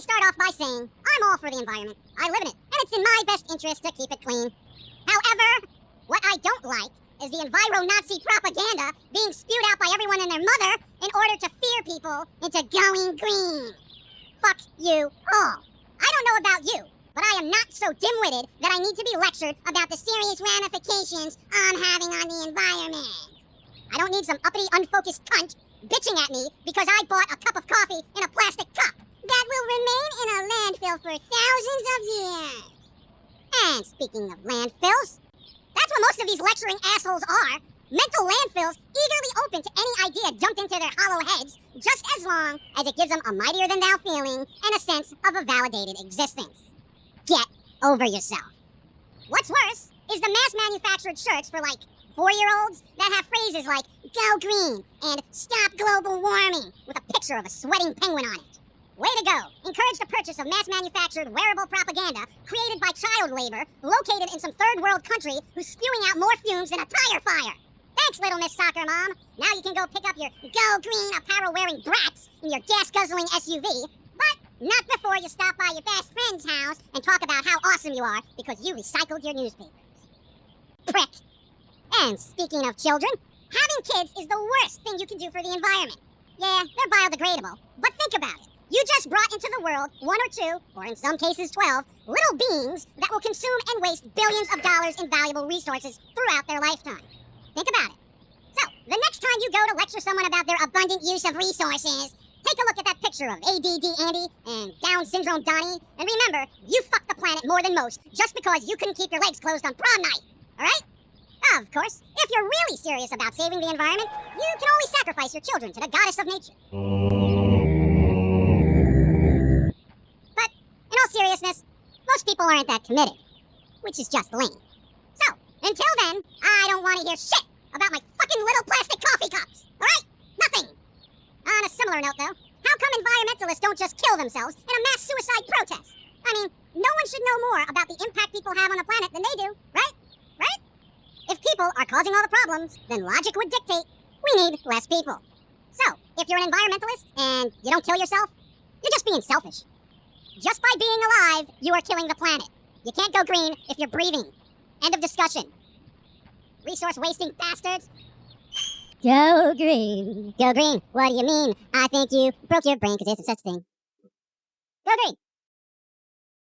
start off by saying I'm all for the environment. I live in it, and it's in my best interest to keep it clean. However, what I don't like is the enviro-Nazi propaganda being spewed out by everyone and their mother in order to fear people into going green. Fuck you all. I don't know about you, but I am not so dim-witted that I need to be lectured about the serious ramifications I'm having on the environment. I don't need some uppity, unfocused cunt bitching at me because I bought a cup of coffee in a plastic cup that will remain in a landfill for thousands of years. And speaking of landfills, that's what most of these lecturing assholes are. Mental landfills eagerly open to any idea dumped into their hollow heads, just as long as it gives them a mightier-than-thou feeling and a sense of a validated existence. Get over yourself. What's worse is the mass-manufactured shirts for, like, 4-year-olds that have phrases like, go green, and stop global warming, with a picture of a sweating penguin on it. Way to go. Encourage the purchase of mass-manufactured wearable propaganda created by child labor located in some third-world country who's spewing out more fumes than a tire fire. Thanks, Little Miss Soccer Mom. Now you can go pick up your go green apparel-wearing brats in your gas-guzzling SUV, but not before you stop by your best friend's house and talk about how awesome you are because you recycled your newspapers. Prick. And speaking of children, having kids is the worst thing you can do for the environment. Yeah, they're biodegradable, but think about it. You just brought into the world 1 or 2, or in some cases 12, little beings that will consume and waste billions of dollars in valuable resources throughout their lifetime. Think about it. So, the next time you go to lecture someone about their abundant use of resources, take a look at that picture of ADD Andy and Down Syndrome Donnie, and remember, you fucked the planet more than most just because you couldn't keep your legs closed on prom night, alright? Of course, if you're really serious about saving the environment, you can always sacrifice your children to the goddess of nature. But, in all seriousness, most people aren't that committed, which is just lame. So, until then, I don't want to hear shit about my fucking little plastic coffee cups, alright? Nothing! On a similar note, though, how come environmentalists don't just kill themselves in a mass suicide protest? I mean, no one should know more about the impact people have on the planet than they do, right? Right? If people are causing all the problems, then logic would dictate we need less people. So, if you're an environmentalist and you don't kill yourself, you're just being selfish. Just by being alive, you are killing the planet. You can't go green if you're breathing. End of discussion. Resource-wasting bastards. Go green. Go green. What do you mean? I think you broke your brain because it's such a thing. Go green.